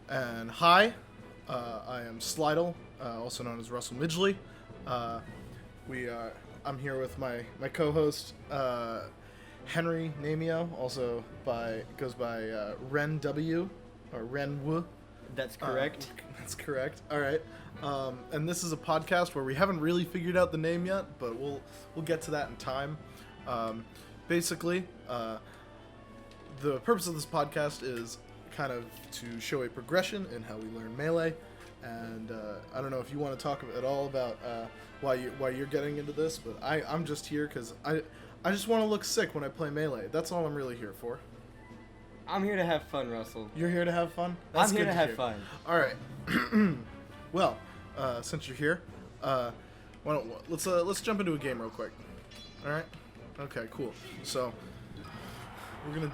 And hi, I am Slidle, also known as Russell Midgley. I'm here with my co-host Henry Namio, also goes by Ren W or Ren W. That's correct. That's correct. All right. And this is a podcast where we haven't really figured out the name yet, but we'll get to that in time. Basically, the purpose of this podcast is kind of to show a progression in how we learn Melee, and I don't know if you want to talk at all about why you're getting into this, but I'm just here because I just want to look sick when I play Melee. That's all I'm really here for. I'm here to have fun, Russell. You're here to have fun? I'm here to have fun. All right. Well, since you're here, let's jump into a game real quick. All right. Okay. Cool. So we're gonna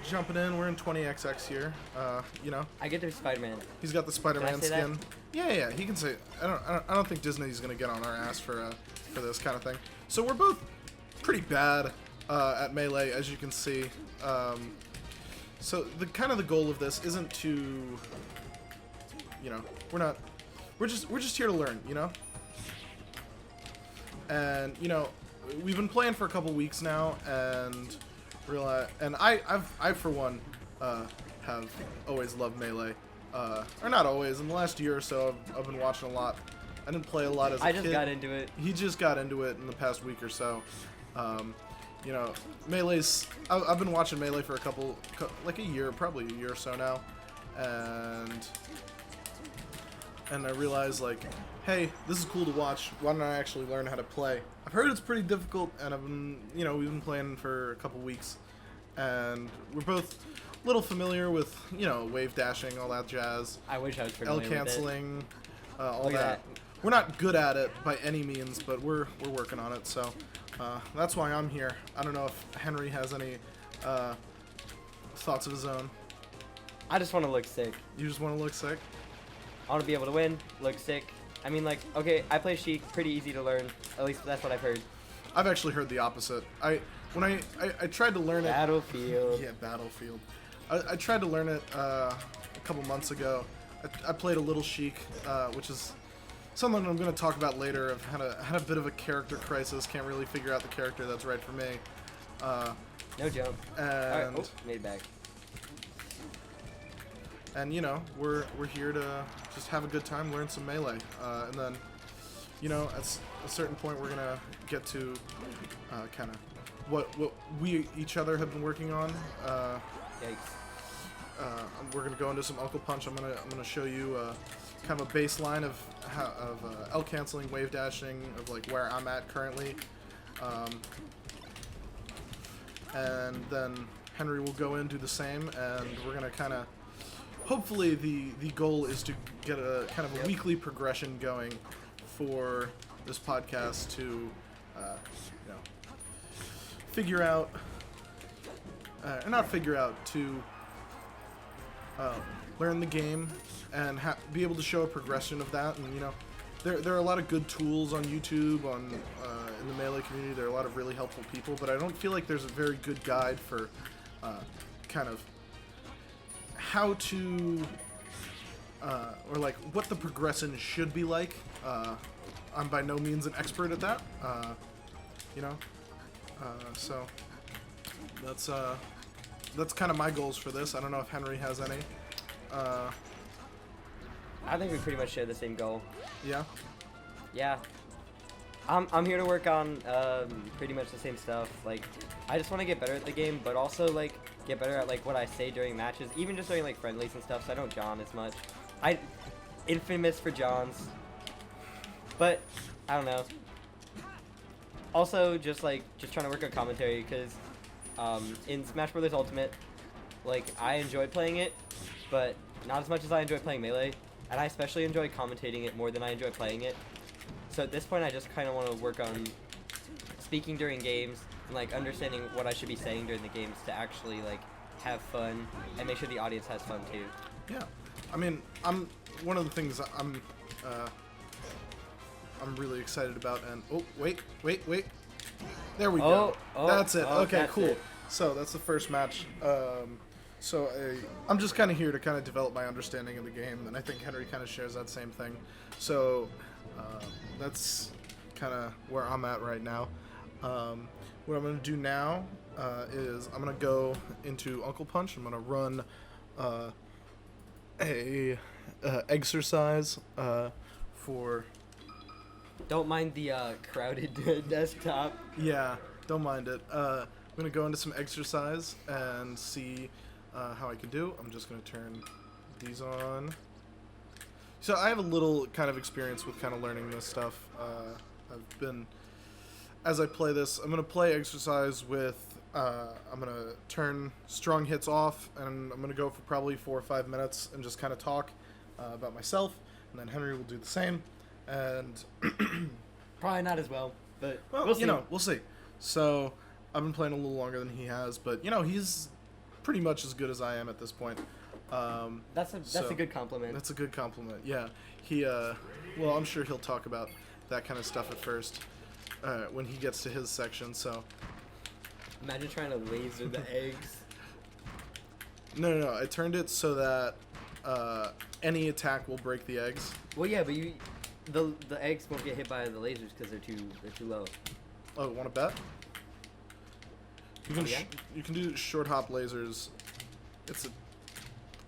jumping in. We're in 20XX here. I get to be Spider-Man. He's got the Spider-Man Can I say skin. that? Yeah. He can say. I don't think Disney's gonna get on our ass for this kind of thing. So we're both pretty bad at Melee, as you can see. So the goal of this isn't to, we're just here to learn, And we've been playing for a couple weeks now, and I for one have always loved Melee, or not always. In the last year or so, I've been watching a lot. I didn't play a lot as a kid. I just got into it. He just got into it in the past week or so. Melee's. I've been watching Melee for a year, probably a year or so now, and I realized, hey, this is cool to watch. Why don't I actually learn how to play? I've heard it's pretty difficult, and we've been playing for a couple weeks, and we're both a little familiar with, wave dashing, all that jazz. I wish I was familiar with it. L-canceling, all Look at that. We're not good at it by any means, but we're working on it, so that's why I'm here. I don't know if Henry has any thoughts of his own. I just want to look sick. You just want to look sick? I want to be able to win, look sick. I mean, okay, I play Sheik, pretty easy to learn. At least that's what I've heard. I've actually heard the opposite. When I tried to learn it. Battlefield. Yeah, Battlefield. I tried to learn it a couple months ago. I played a little Sheik, which is something I'm going to talk about later. I've had a bit of a character crisis. Can't really figure out the character that's right for me. No jump. And Alright, made it back. And we're here to just have a good time, learn some Melee, and then at a certain point we're gonna get to kind of what we each other have been working on. Yikes. We're gonna go into some Uncle Punch. I'm gonna show you kind of a baseline of L canceling, wave dashing, of where I'm at currently, and then Henry will go in, do the same, and we're gonna kind of. Hopefully the goal is to get a kind of a weekly progression going for this podcast to figure out to learn the game and be able to show a progression of that. And there are a lot of good tools on YouTube in the Melee community. There are a lot of really helpful people, but I don't feel like there's a very good guide for kind of how to or what the progression should be like. I'm by no means an expert at that, so that's kind of my goals for this. I don't know if Henry has any. I think we pretty much share the same goal. Yeah. Yeah. I'm here to work on pretty much the same stuff. I just want to get better at the game, but also get better at what I say during matches, even just during friendlies and stuff. So I don't John as much. Infamous for Johns, but I don't know. Also, just trying to work on commentary, because in Smash Bros. Ultimate, I enjoy playing it, but not as much as I enjoy playing Melee, and I especially enjoy commentating it more than I enjoy playing it. So at this point, I just kind of want to work on speaking during games and understanding what I should be saying during the games to actually have fun and make sure the audience has fun too. Yeah, I mean, one of the things I'm really excited about, and wait, there we go. That's it. Okay, cool. It. So that's the first match. So I'm just kind of here to kind of develop my understanding of the game, and I think Henry kind of shares that same thing. So that's kind of where I'm at right now. What I'm going to do now is I'm going to go into Uncle Punch. I'm going to run a exercise for... Don't mind the crowded desktop. Yeah, don't mind it. I'm going to go into some exercise and see how I can do. I'm just going to turn these on. So I have a little kind of experience with kind of learning this stuff. I've been... As I play this, I'm going to play exercise with... I'm going to turn strong hits off, and I'm going to go for probably 4 or 5 minutes and just kind of talk about myself, and then Henry will do the same. And Probably not as well, but well, we'll see. We'll see. So I've been playing a little longer than he has, but he's pretty much as good as I am at this point. That's a good compliment. That's a good compliment. Yeah, he. Well, I'm sure he'll talk about that kind of stuff at first when he gets to his section. So Imagine trying to laser the eggs. No. I turned it so that any attack will break the eggs. Well, yeah, but the eggs won't get hit by the lasers because they're too low. Oh, want to bet? You can Yeah? You can do short hop lasers.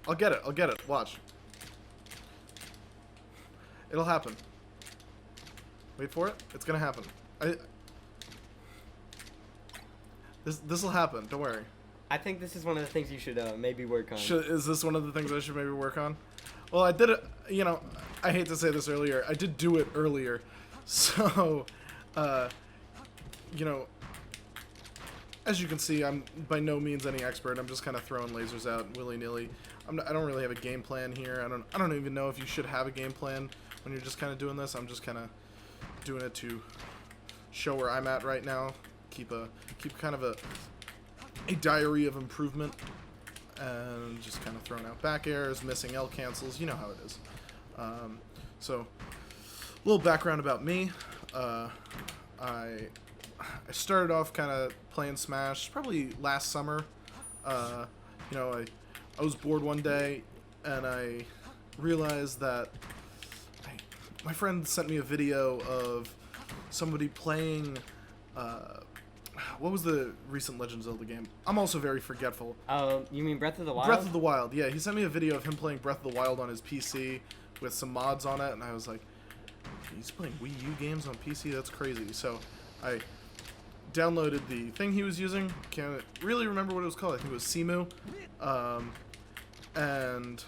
I'll get it. Watch. It'll happen. Wait for it. It's gonna happen. This will happen. Don't worry. I think this is one of the things you should maybe work on. Is this one of the things I should maybe work on? Well, I did it. I hate to say this earlier. I did do it earlier, so as you can see, I'm by no means any expert. I'm just kind of throwing lasers out willy-nilly. I don't really have a game plan here. I don't even know if you should have a game plan when you're just kind of doing this. I'm just kind of doing it to show where I'm at right now. Keep kind of a diary of improvement, and just kind of throwing out back airs, missing L cancels. You know how it is. So, a little background about me. I started off kind of playing Smash probably last summer. I was bored one day, and I realized that my friend sent me a video of somebody playing... what was the recent Legend of Zelda game? I'm also very forgetful. You mean Breath of the Wild? Breath of the Wild, yeah. He sent me a video of him playing Breath of the Wild on his PC with some mods on it, and I was like, he's playing Wii U games on PC? That's crazy. So I downloaded the thing he was using. Can't really remember what it was called. I think it was Simu. And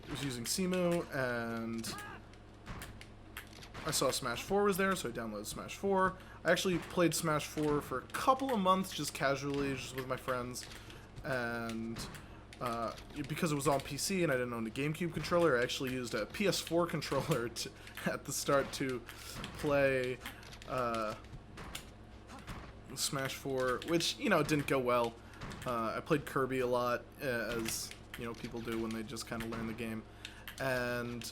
I was using Simu, and I saw Smash 4 was there, so I downloaded Smash 4. I actually played Smash 4 for a couple of months, just casually, just with my friends. And because it was on PC and I didn't own a GameCube controller, I actually used a PS4 controller at the start to play Smash 4, which, didn't go well. I played Kirby a lot, as, people do when they just kind of learn the game. And,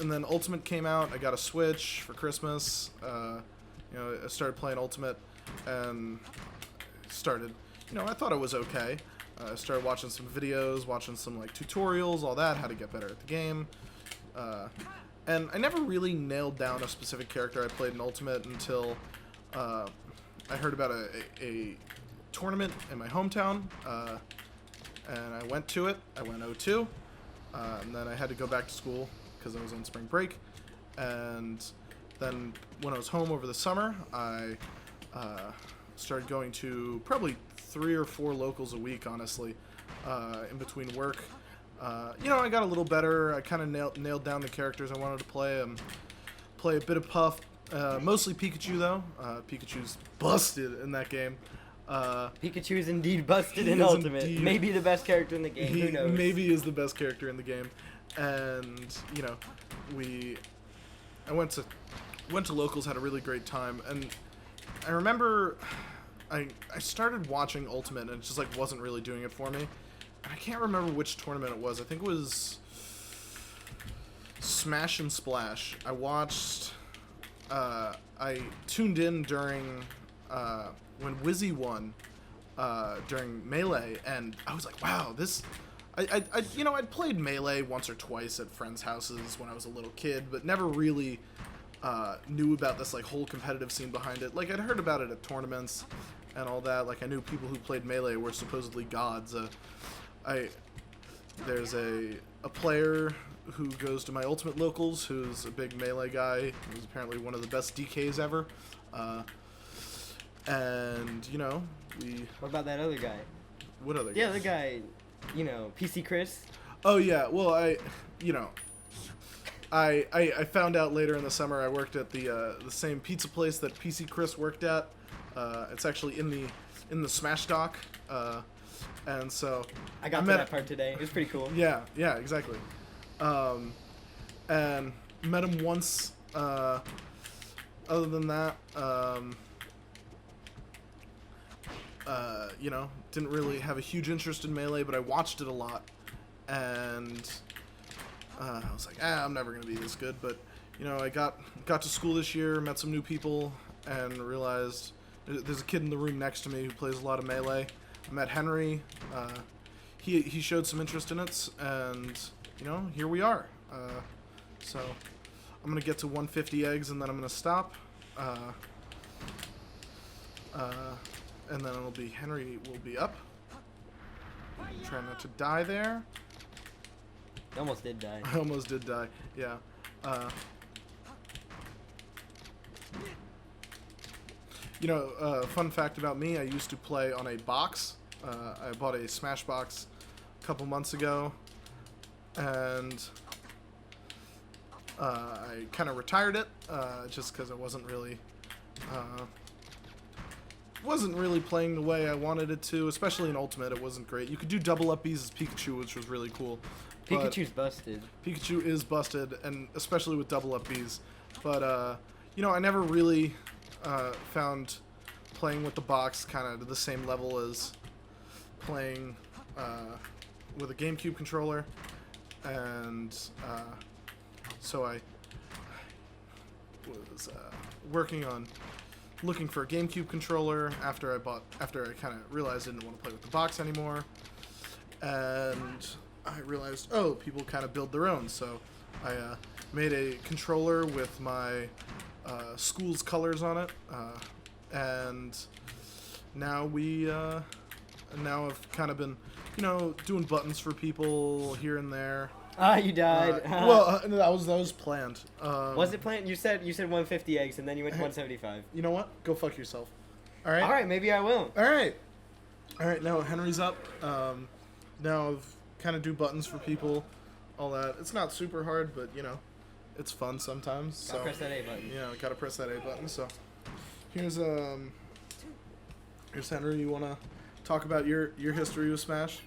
And then Ultimate came out. I got a Switch for Christmas. I started playing Ultimate, and I thought it was okay. I started watching some videos, watching some tutorials, all that, how to get better at the game. And I never really nailed down a specific character I played in Ultimate until I heard about a tournament in my hometown, and I went to it. I went 0-2, and then I had to go back to school because I was on spring break. And then when I was home over the summer, I started going to probably 3 or 4 locals a week, honestly, in between work. I got a little better. I kind of nailed down the characters I wanted to play. Play a bit of Puff, mostly Pikachu though. Pikachu's busted in that game. Pikachu is indeed busted in Ultimate. Indeed. Maybe the best character in the game. Who knows? Maybe is the best character in the game. And I went to locals, had a really great time, and I remember I started watching Ultimate, and it just wasn't really doing it for me. I can't remember which tournament it was. I think it was Smash and Splash. I watched. I tuned in during when Wizzy won. during Melee, and I was like, wow, this. I'd played Melee once or twice at friends' houses when I was a little kid, but never really knew about this like whole competitive scene behind it. Like I'd heard about it at tournaments and all that. Like I knew people who played Melee were supposedly gods. There's a player who goes to my Ultimate Locals who's a big Melee guy. He's apparently one of the best DKs ever. And we. What about that other guy? What other? The other guy, PC Chris. Oh yeah. Well, I found out later in the summer I worked at the same pizza place that PC Chris worked at. It's actually in the Smash dock, and so I got to that part today. It was pretty cool. Yeah, exactly. And met him once. Other than that, didn't really have a huge interest in Melee, but I watched it a lot, and I was like, I'm never gonna be this good. But I got to school this year, met some new people, and realized there's a kid in the room next to me who plays a lot of Melee. I met Henry. He showed some interest in it, and here we are. So I'm gonna get to 150 eggs, and then I'm gonna stop. And then it'll be Henry will be up. Try not to die there. You almost did die. I almost did die. Yeah. Fun fact about me, I used to play on a box. I bought a Smash box a couple months ago, and I kind of retired it just because I wasn't really playing the way I wanted it to, especially in Ultimate. It wasn't great. You could do double up Bs as Pikachu, which was really cool. Pikachu's busted. Pikachu is busted, and especially with double up Bs. But I never really found playing with the box kind of to the same level as playing with a GameCube controller, and so I was working on looking for a GameCube controller after I kind of realized I didn't want to play with the box anymore, and I realized people kind of build their own, so I made a controller with my school's colors on it, and now I've kind of been doing buttons for people here and there. You died. That was planned. Was it planned? You said 150 eggs, and then you went to 175. You know what? Go fuck yourself. All right. All right, maybe I will. All right. Now Henry's up. Now I've kind of do buttons for people, all that. It's not super hard, but it's fun sometimes. Gotta press that A button. Yeah, gotta press that A button. So here's Henry. You wanna talk about your history with Smash?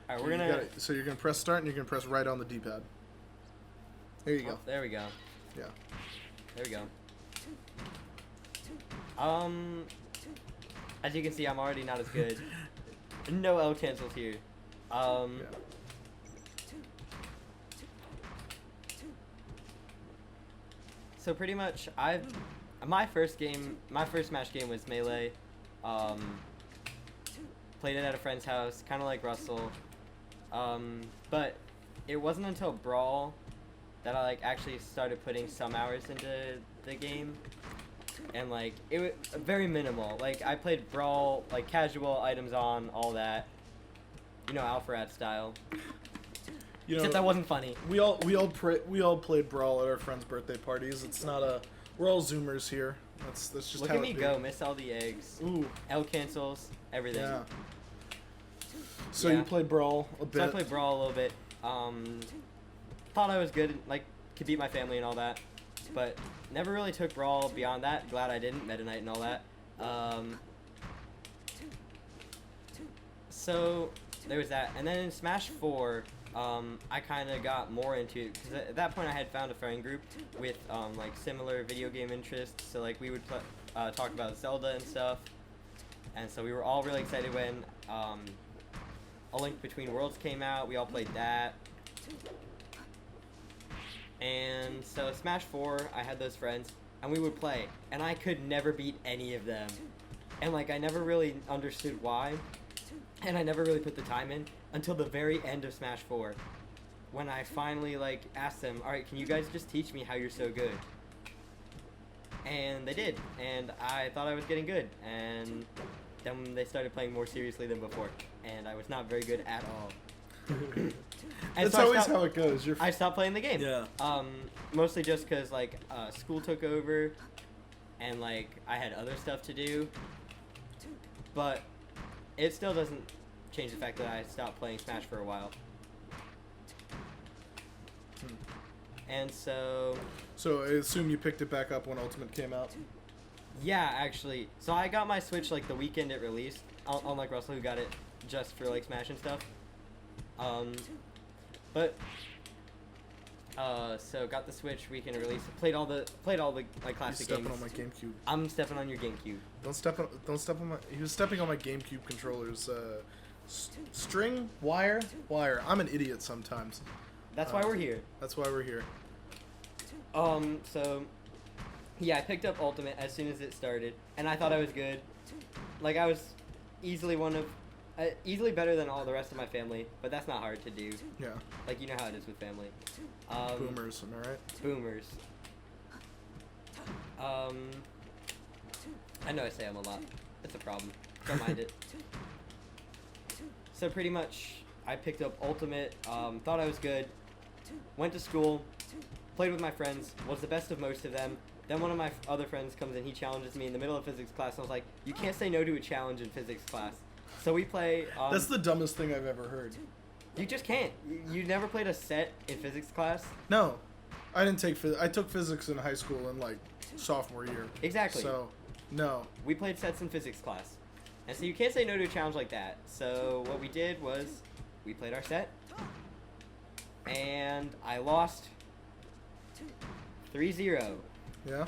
All right, we're gonna. So you're gonna press start, and you're gonna press right on the D-pad. There you go. There we go. Yeah. There we go. As you can see, I'm already not as good. No L cancels here. Yeah. So pretty much, my first Smash game was Melee. Played it at a friend's house, kind of like Russell. But it wasn't until Brawl that I actually started putting some hours into the game, and it was very minimal. I played Brawl casual, items on, all that, Alpharad style. Except that wasn't funny. We all played Brawl at our friends' birthday parties. It's not we're all Zoomers here. That's just Look how at me it be. go, miss all the eggs. Ooh. L cancels, everything. Yeah. So you played Brawl a bit. So I played Brawl a little bit. Thought I was good, could beat my family and all that, but never really took Brawl beyond that. Glad I didn't, Meta Knight and all that. So there was that, and then in Smash 4, I kind of got more into it, because at that point I had found a friend group with similar video game interests, so we would talk about Zelda and stuff, and so we were all really excited when A Link Between Worlds came out. We all played that. And so Smash 4, I had those friends, and we would play, and I could never beat any of them. And I never really understood why. and I never really put the time in until the very end of Smash 4, when I finally like asked them, all right, can you guys just teach me how you're so good? And they did, and I thought I was getting good, and then they started playing more seriously than before, and I was not very good at all. That's always how it goes. I stopped playing the game. Yeah. Mostly just because like school took over, and like I had other stuff to do. But it still doesn't change the fact that I stopped playing Smash for a while. And so. So I assume you picked it back up when Ultimate came out. Yeah, actually. So I got my Switch like the weekend it released, unlike Russell who got it just for like Smash and stuff. So got the Switch weekend release. Played all the like classic games. You're stepping on my GameCube. I'm stepping on your GameCube. Don't step on my. He was stepping on my GameCube controllers. String, wire. I'm an idiot sometimes. That's why we're here. That's why we're here. So yeah, I picked up Ultimate as soon as it started, and I thought I was good. Like I was easily easily better than all the rest of my family, but that's not hard to do. Yeah. Like, you know how it is with family. Boomers, am I right? Boomers. I know I say them a lot. It's a problem. Don't mind it. So pretty much, I picked up Ultimate, thought I was good, went to school, played with my friends, was the best of most of them. Then one of my other friends comes in, he challenges me in the middle of physics class, and I was like, you can't say no to a challenge in physics class. So we play... That's the dumbest thing I've ever heard. You just can't. You never played a set in physics class? No. I didn't take I took physics in high school in, like, sophomore year. Exactly. So, no. We played sets in physics class. And so you can't say no to a challenge like that. So what we did was, we played our set. And I lost 3-0. Yeah?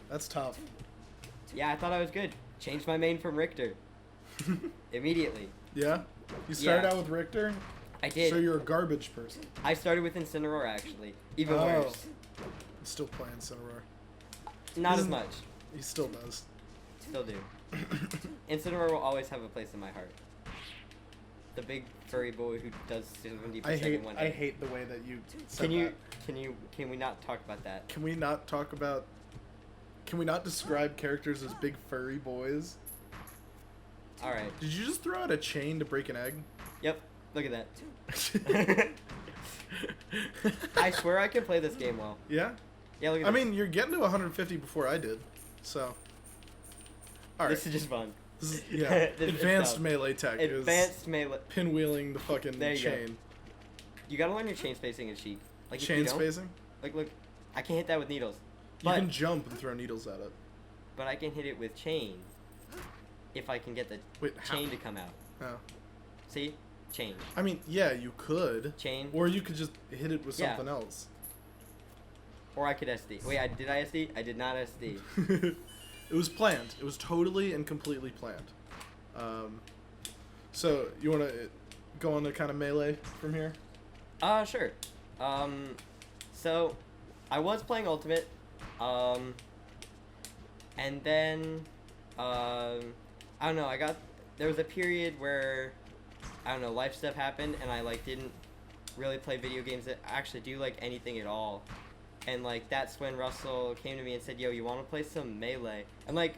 That's tough. Yeah, I thought I was good. Changed my main from Richter. Immediately. Yeah? You started out with Richter? I did. So you're a garbage person. I started with Incineroar, actually. Even Oh. worse. I'm still playing Incineroar. Not as much. He still does. Still do. Incineroar will always have a place in my heart. The big furry boy who does 70% in one hit. I hate the way that you said Can we not talk about that? Can we not describe characters as big furry boys? Alright. Did you just throw out a chain to break an egg? Yep. Look at that. I swear I can play this game well. Yeah? Yeah, look at I this. mean, you're getting to 150 before I did, so. Alright. This is just fun. This is, yeah. Advanced melee tech. Advanced melee. Pinwheeling the fucking there you chain. Go. You gotta learn your chain spacing and cheat. Like chain spacing? Like, look, I can't hit that with needles. You can jump and throw needles at it. But I can hit it with chain. If I can get the chain to come out. Oh. See? Chain. I mean, yeah, you could. Chain. Or you could just hit it with something else. Or I could SD. Wait, did I SD? I did not SD. It was planned. It was totally and completely planned. So, you want to go on to kind of melee from here? Sure. So, I was playing Ultimate. And then, I don't know, there was a period where, I don't know, life stuff happened, and I, like, didn't really play video games that actually do, like, anything at all. And, like, that's when Russell came to me and said, yo, you want to play some Melee? And, like,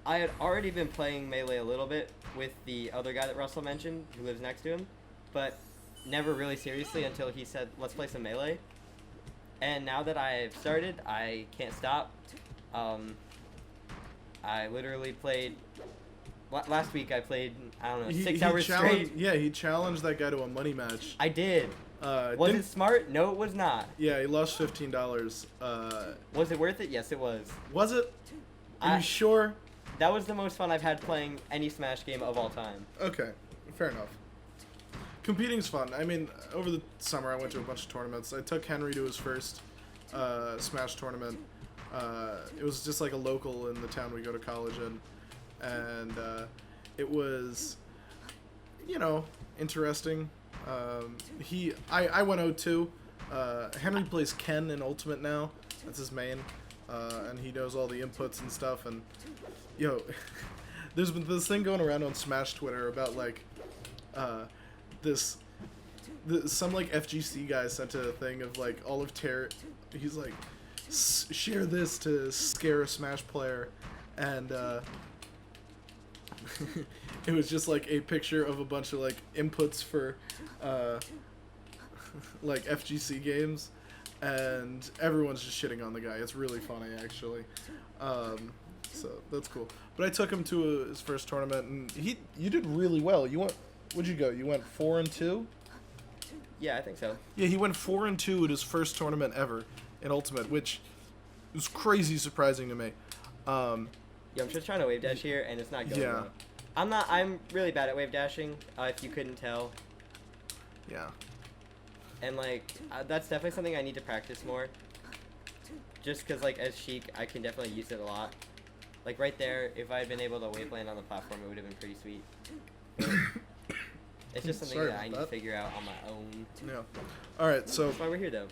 I had already been playing Melee a little bit with the other guy that Russell mentioned, who lives next to him, but never really seriously until he said, let's play some Melee. And now that I've started, I can't stop. I literally played... Last week I played, I don't know, 6 hours straight. Yeah, he challenged that guy to a money match. I did. Was it smart? No, it was not. Yeah, he lost $15. Was it worth it? Yes, it was. Was it? Are you sure? That was the most fun I've had playing any Smash game of all time. Okay, fair enough. Competing's fun. I mean, over the summer I went to a bunch of tournaments. I took Henry to his first Smash tournament. It was just like a local in the town we go to college in. And it was, you know, interesting. I went 0-2. Henry plays Ken in Ultimate now. That's his main. And he knows all the inputs and stuff. And, yo, There's been this thing going around on Smash Twitter about like this some like FGC guy sent a thing of like all of he's like share this to scare a Smash player, and it was just like a picture of a bunch of like inputs for like FGC games, and everyone's just shitting on the guy. It's really funny actually. So that's cool. But I took him to his first tournament, and you did really well. What'd you go? You went 4-2? Yeah, I think so. Yeah, he went 4-2 at his first tournament ever in Ultimate, which was crazy surprising to me. Yeah, I'm just trying to wave dash here, and it's not going Yeah. well. I'm really bad at wave dashing, if you couldn't tell. Yeah. And, like, that's definitely something I need to practice more. Just because, like, as Sheik, I can definitely use it a lot. Like, right there, if I had been able to wave land on the platform, it would have been pretty sweet. It's just something Sorry that I need about to figure out on my own. Yeah. All right, so... That's why we're here, though.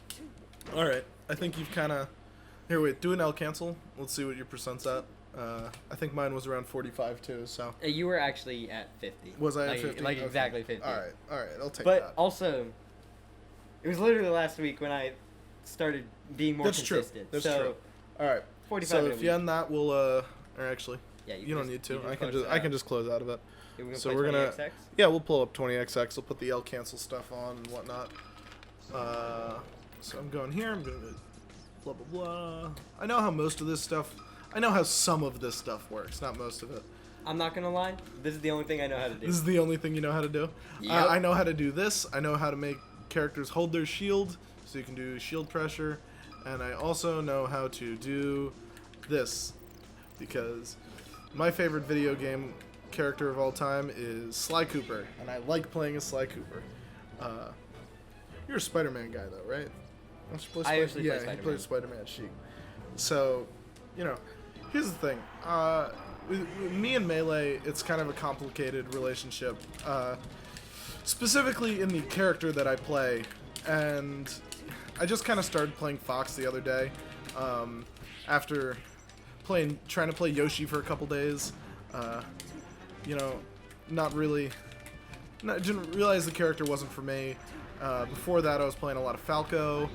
All right, I think you've kind of... Here, wait, do an L cancel. Let's see what your percent's at. I think mine was around 45 too, so... You were actually at 50. Was I like, at 50? Like, Okay. exactly 50. All right, I'll take but that. also, it was literally last week when I started being more That's consistent. True. That's so, true. All right. 45 So in a if you week. end that, we'll or actually, Yeah, you don't need to. you I can close just it I can out. just close out of it. Yeah, we're So play we're gonna 20XX? yeah, we'll pull up 20XX. We'll put the L cancel stuff on and whatnot. So I'm going here. I'm going to blah blah blah. I know how most of this stuff. I know how some of this stuff works, not most of it. I'm not gonna lie. This is the only thing I know how to do. This is the only thing you know how to do. Yep. I know how to do this. I know how to make characters hold their shield, so you can do shield pressure, and I also know how to do this, because my favorite video game character of all time is Sly Cooper, and I like playing as Sly Cooper. You're a Spider-Man guy though, right? Don't you play I usually play yeah, he Spider-Man. plays Spider-Man Sheik. So, you know, here's the thing. With me and Melee, it's kind of a complicated relationship. Specifically in the character that I play, and I just kind of started playing Fox the other day. After trying to play Yoshi for a couple days. You know, didn't realize the character wasn't for me. Before that, I was playing a lot of Falco.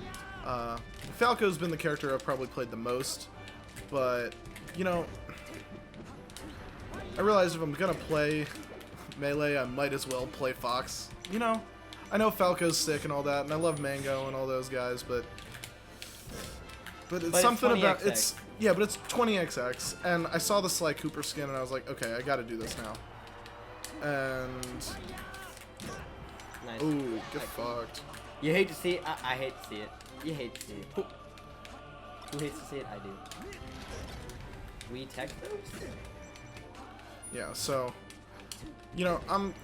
Falco's been the character I've probably played the most, but, you know, I realized if I'm gonna play Melee, I might as well play Fox. You know, I know Falco's sick and all that, and I love Mango and all those guys, but it's something about 20XX. it's yeah, but it's 20XX, and I saw the Sly Cooper skin, and I was like, okay, I got to do this now. And Nice. ooh, get fucked. You hate to see it. I hate to see it. You hate to see it. Who hates to see it? I do. We tech those? Yeah, so, you know,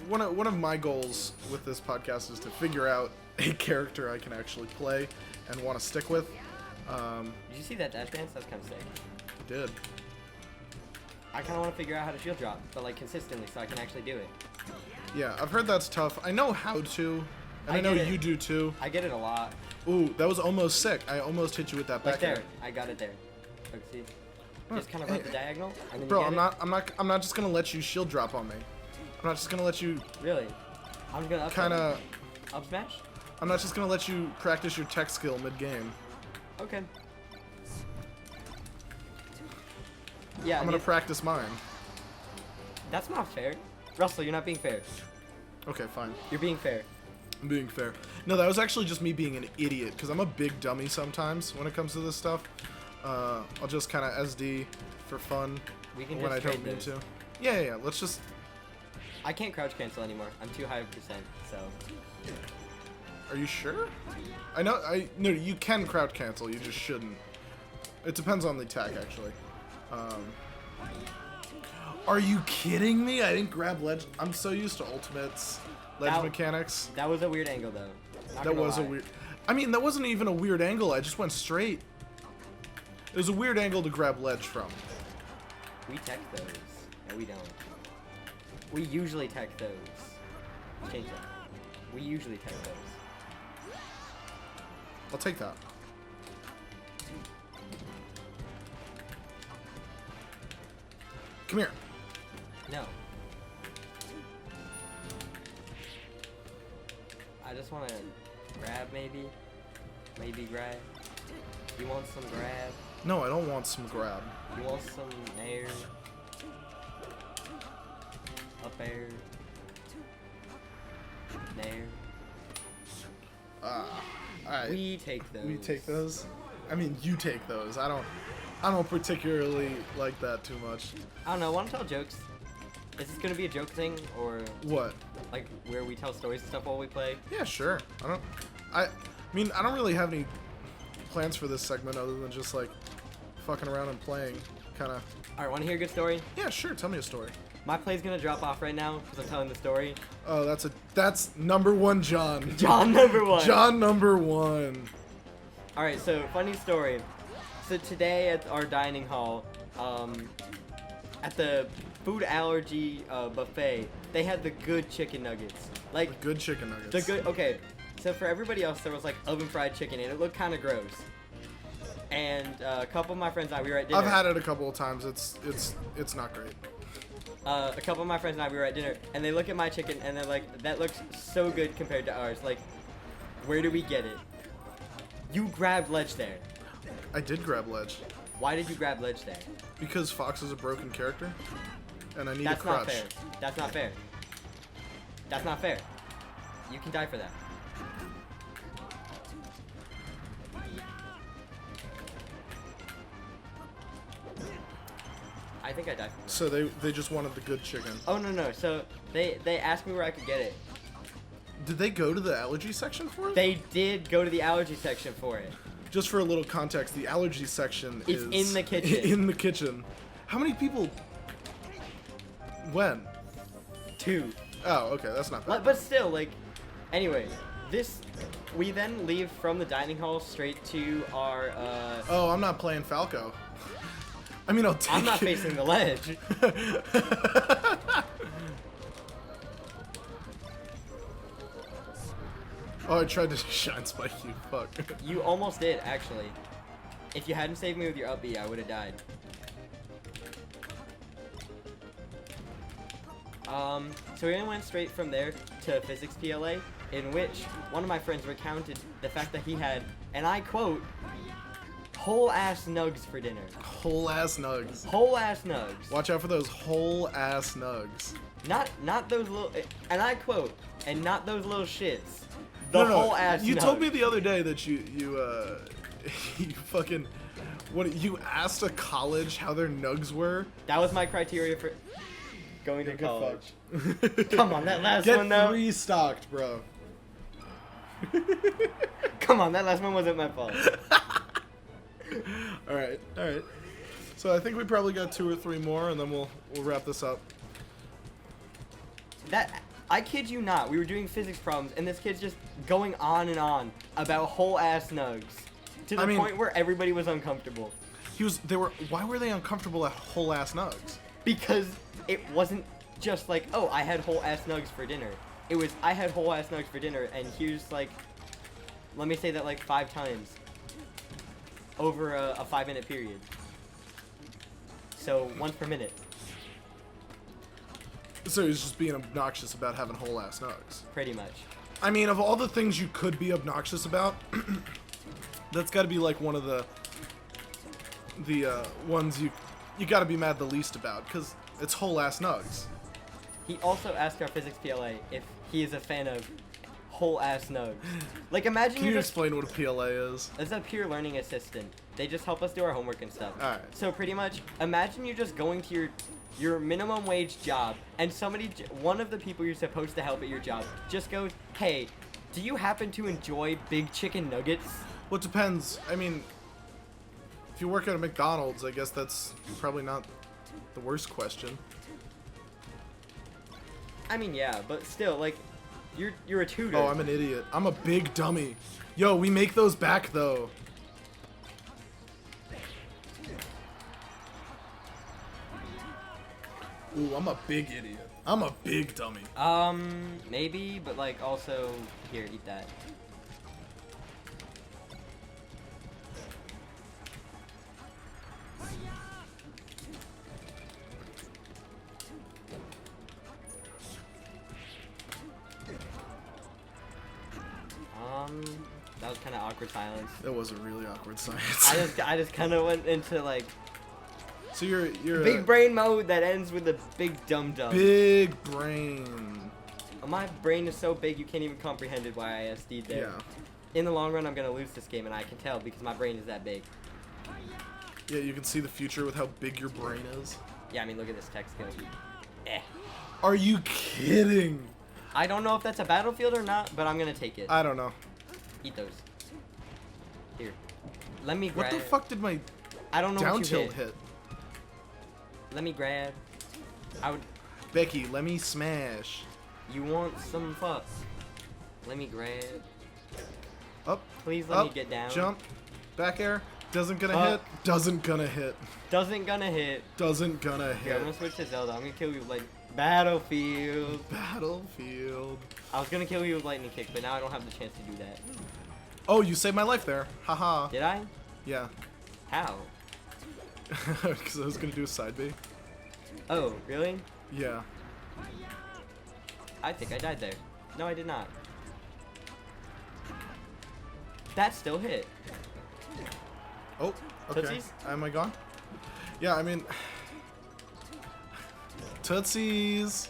one of my goals with this podcast is to figure out a character I can actually play and want to stick with. Did you see that dash dance? That's kind of sick. I did. I kind of want to figure out how to shield drop, but like consistently, so I can actually do it. Yeah, I've heard that's tough. I know how to, and I know get it. you do too. I get it a lot. Ooh, that was almost sick. I almost hit you with that Like back there, air. I got it there. Look, see? Just kind of run the diagonal, and then Bro, you get I'm not just gonna let you shield drop on me. I'm not just gonna let you it. Really? I'm gonna up kind of. up smash. I'm not just gonna let you practice your tech skill mid game. Okay. Yeah, I'm gonna practice mine. that's not fair. Russell, you're not being fair. Okay, fine. You're being fair. I'm being fair. No, that was actually just me being an idiot, because I'm a big dummy sometimes when it comes to this stuff. I'll just kind of SD for fun We can when just I don't trade mean those. to. Yeah, let's just... I can't crouch cancel anymore. I'm too high of percent, so. Are you sure? No, you can crowd cancel, you just shouldn't. It depends on the attack, actually. Are you kidding me? I didn't grab ledge. I'm so used to ultimates, ledge That- mechanics. That was a weird angle, though. Not That gonna was a lie. weird... I mean, that wasn't even a weird angle. I just went straight. It was a weird angle to grab ledge from. We tech those. No, we don't. We usually tech those. Change that. We usually tech those. I'll take that. Come here. No. I just want to grab, maybe. Maybe grab. You want some grab? No, I don't want some grab. You want some air? Up air? Nair? Alright. We take those. We take those? I mean, you take those. I don't particularly like that too much. I don't know, want to tell jokes? Is this gonna be a joke thing, or What? like where we tell stories and stuff while we play? Yeah, sure. I mean, I don't really have any plans for this segment other than just like fucking around and playing, kind of. Alright, want to hear a good story? Yeah, sure. Tell me a story. My play's gonna drop off right now because I'm telling the story. Oh, that's number one, John. John number one. John number one. Alright, so funny story. So today at our dining hall, at the food allergy buffet, they had the good chicken nuggets. Like Good chicken nuggets. the good. Okay, so for everybody else, there was like oven fried chicken, and it looked kind of gross. And a couple of my friends and I, we were at dinner. I've had it a couple of times. It's not great. A couple of my friends and I, we were at dinner, and they look at my chicken, and they're like, "That looks so good compared to ours. Like, where do we get it?" You grabbed ledge there. I did grab ledge Why did you grab ledge there? because Fox is a broken character, and I need That's a crutch. not fair. That's not fair. That's not fair. You can die for that. I think I died from that. So they just wanted the good chicken. Oh no. So they asked me where I could get it. Did they go to the allergy section for it? They did go to the allergy section for it. Just for a little context, the allergy section It's is in the kitchen. In the kitchen. How many people? When? 2. Oh, okay, that's not bad. But still, like, anyway, we then leave from the dining hall straight to our, Oh, I'm not playing Falco. I mean, I'll take I'm not it. facing the ledge. Oh, I tried to shine spike you. Fuck. You almost did, actually. If you hadn't saved me with your up B, I would have died. So we then went straight from there to physics PLA, in which one of my friends recounted the fact that he had, and I quote, whole ass nugs for dinner. Whole ass nugs. Whole ass nugs. Watch out for those whole ass nugs. Not those little, and I quote, and not those little shits. No, Whole ass You nugs. told me the other day that you you fucking you asked a college how their nugs were. That was my criteria for going to Good college. fuck. Come on, that last Get one though. restocked, bro. Come on, that last one wasn't my fault. All right. So I think we probably got 2 or 3 more, and then we'll wrap this up. That I kid you not, we were doing physics problems, and this kid's just going on and on about whole ass nugs to the point where everybody was uncomfortable Why were they uncomfortable at whole ass nugs? because it wasn't just like, oh, I had whole ass nugs for dinner. It was, I had whole ass nugs for dinner, and here's like, let me say that like 5 times over a 5-minute period. So once per minute. So he's just being obnoxious about having whole ass nugs. Pretty much. I mean, of all the things you could be obnoxious about, that's got to be like one of the ones you got to be mad the least about, because it's whole ass nugs. He also asked our physics PLA if he is a fan of whole ass nugs. Like, imagine Can you're you just... explain what a PLA is? It's a peer learning assistant. They just help us do our homework and stuff. Alright. So pretty much, imagine you're just going to your minimum wage job, and one of the people you're supposed to help at your job just goes, hey, do you happen to enjoy big chicken nuggets? Well, it depends. I mean, if you work at a McDonald's, I guess that's probably not the worst question. I mean, yeah, but still, like, you're a tutor. Oh, I'm an idiot. I'm a big dummy. Yo, we make those back, though. Ooh, I'm a big idiot. I'm a big dummy. Maybe, but like, also, here, eat that. That was kind of awkward silence. That was a really awkward silence. I just kind of went into like So you're big brain mode that ends with a big dum dum. big brain. My brain is so big you can't even comprehend it why I SD'd there. Yeah. In the long run, I'm gonna lose this game, and I can tell because my brain is that big. Yeah, you can see the future with how big your brain is. Yeah, I mean, look at this tech skill. Eh. Are you kidding? I don't know if that's a battlefield or not, but I'm gonna take it. I don't know. Eat those. Here. Let me What grab. the fuck did my I don't know down what you tilt hit. hit? Let me grab. I would. Becky, let me smash. You want some fuck? Let me grab. Up. Please let up, me get down. Jump. Back air. Doesn't gonna Fuck. hit. Doesn't gonna hit. Doesn't gonna hit. Doesn't gonna Here, hit. I'm gonna switch to Zelda. I'm gonna kill you with like Battlefield. Battlefield. I was gonna kill you with lightning kick, but now I don't have the chance to do that. Oh, you saved my life there. Haha. Did I? Yeah. How? Because I was gonna do a side B. Oh, really? Yeah. I think I died there. No, I did not. That still hit. Oh, okay. Tootsies? Am I gone? Yeah, I mean... Tootsies!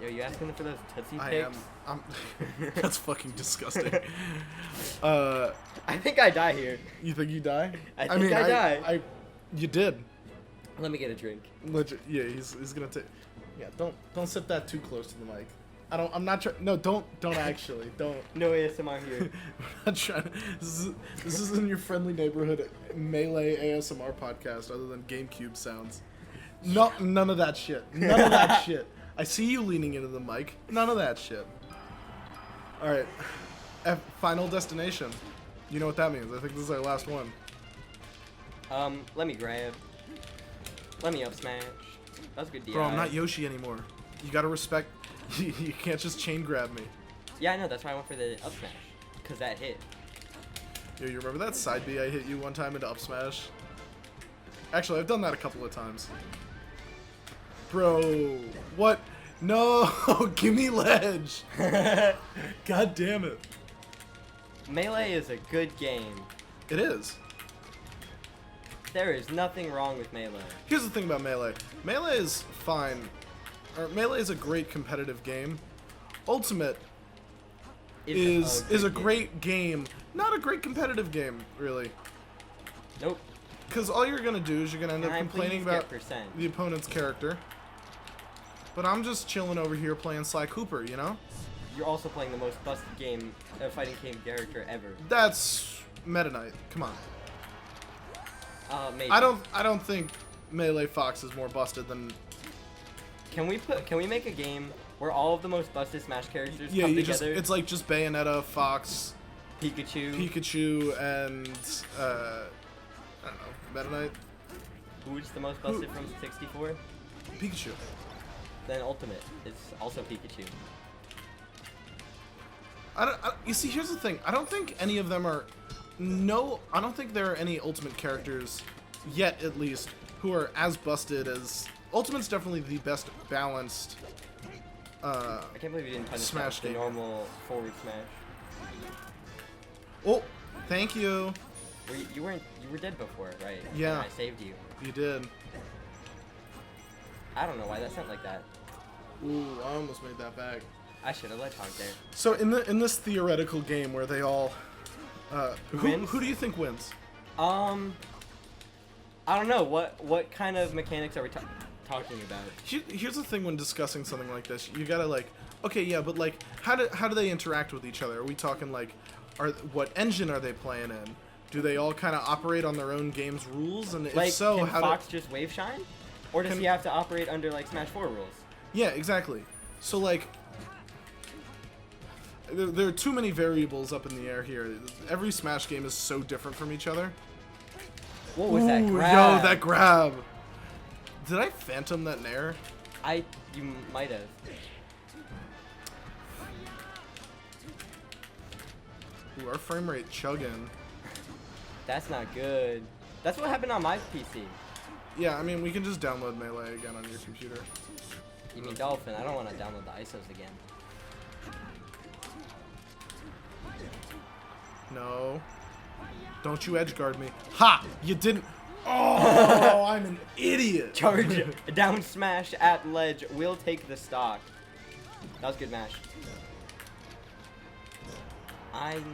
Yo, you asking for those Tootsie I picks? am... That's fucking disgusting. I think I die here. You think you die? I think I die. You did. Let me get a drink. Legit. Yeah, he's gonna take... Yeah, don't sit that too close to the mic. I'm not trying... No, don't actually. Don't... No ASMR here. I'm not trying. This isn't your friendly neighborhood melee ASMR podcast, other than GameCube sounds. No, none of that shit. None of that shit. I see you leaning into the mic. None of that shit. All right, Final Destination. You know what that means? I think this is our last one. Let me grab. Let me up smash. That's good DI. Bro, I'm not Yoshi anymore. You gotta respect. You can't just chain grab me. Yeah, I know. That's why I went for the up smash. Cause that hit. Yo, you remember that side B I hit you one time into up smash? Actually, I've done that a couple of times. Bro, what? No, give me ledge. God damn it. Melee is a good game. It is. There is nothing wrong with Melee. Here's the thing about Melee. Melee is fine. Or Melee is a great competitive game. Ultimate is a good game. great game. Not a great competitive game, really. Nope. Because all you're going to do is you're going to end up Can I complaining please about get percent? the opponent's character. But I'm just chilling over here playing Sly Cooper, you know? You're also playing the most busted game, fighting game character ever. That's Meta Knight. Come on. Maybe. I don't think Melee Fox is more busted than... Can we make a game where all of the most busted Smash characters Yeah, come you together? it's like just Bayonetta, Fox, Pikachu. and I don't know, Meta Knight. Who's the most busted from 64? Pikachu. Then Ultimate is also Pikachu. You see, here's the thing. I don't think any of them are... No, I don't think there are any Ultimate characters, yet at least, who are as busted as... Ultimate's definitely the best balanced I can't believe you didn't punish Smash the game. normal forward smash. Oh, thank you. You were dead before, right? Yeah. And I saved you. You did. I don't know why that sounded like that. Ooh, I almost made that back. I should have let Honk there. So in this theoretical game where they all... Wins? Who do you think wins? I don't know. What kind of mechanics are we talking about? Here's the thing when discussing something like this. You gotta like... Okay, yeah, but like, how do they interact with each other? Are we talking like... What engine are they playing in? Do they all kind of operate on their own game's rules? And Like, if so, can how Fox just wave shine? Or does Can- he have to operate under like Smash 4 rules? Yeah, exactly. So like... There are too many variables up in the air here. Every Smash game is so different from each other. What was that Ooh, grab? Yo, that grab! Did I phantom that nair? You might have. Ooh, our frame rate chugging. That's not good. That's what happened on my PC. Yeah, I mean, we can just download Melee again on your computer. You mean Dolphin? I don't want to download the ISOs again. No. Don't you edge guard me. Ha! You didn't. Oh, I'm an idiot. Charge, down smash at ledge. Will take the stock. That was good mash. I'm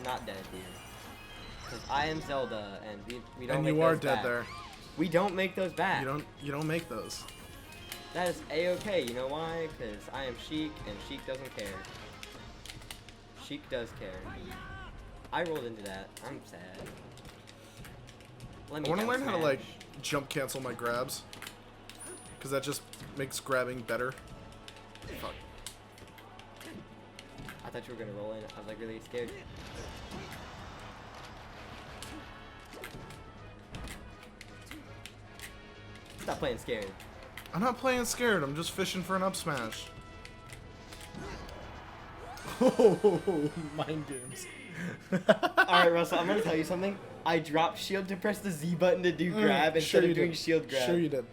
not dead here. Because I am Zelda, and we don't And make you are those dead back. there. We don't make those back. You don't make those. That is A-okay. You know why? Because I am Sheik, and Sheik doesn't care. Sheik does care. I rolled into that. I'm sad. Let me I want to down learn how to smash. like jump cancel my grabs, because that just makes grabbing better. Fuck. I thought you were gonna roll in. I was like really scared. Stop playing scared. I'm not playing scared. I'm just fishing for an up smash. Oh, mind games. Alright, Russell, I'm gonna tell you something. I dropped shield to press the Z button to do grab instead of doing shield grab. Sure you did.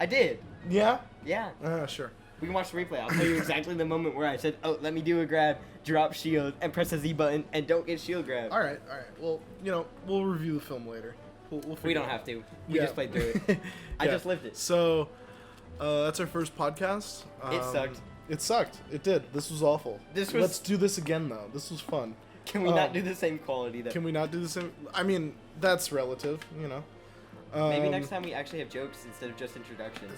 I did. Yeah? Yeah. Sure. We can watch the replay. I'll tell you exactly the moment where I said, oh, let me do a grab, drop shield, and press the Z button, and don't get shield grab. Alright. Well, we'll review the film later. We'll We figure don't it out. have to. We Yeah. just played through it. I Yeah. just lived it. So, that's our first podcast. It sucked. It sucked. It did. This was awful. This was- Let's do this again, though. This was fun. Can we not do the same quality though? Can we not do the same? I mean, that's relative, Maybe next time we actually have jokes instead of just introductions.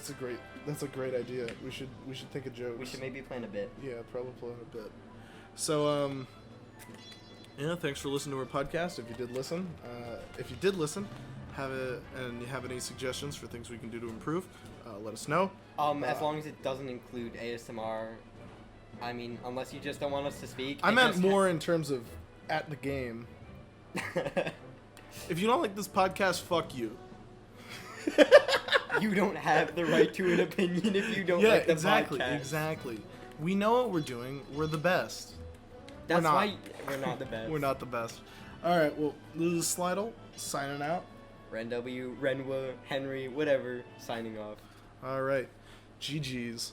That's a great idea. We should think of jokes. We should maybe plan a bit. Yeah, probably plan a bit. So, thanks for listening to our podcast. If you did listen, and you have any suggestions for things we can do to improve, let us know. As long as it doesn't include ASMR. I mean, unless you just don't want us to speak. I it meant just more in terms of at the game. If you don't like this podcast, fuck you. You don't have the right to an opinion if you don't Yeah, like the exactly, podcast. exactly. We know what we're doing. We're the best. That's not. why we're not the best. We're not the best. All right, well, this is Slidle signing out. Ren W, Renwa, Henry, whatever, signing off. All right, GG's.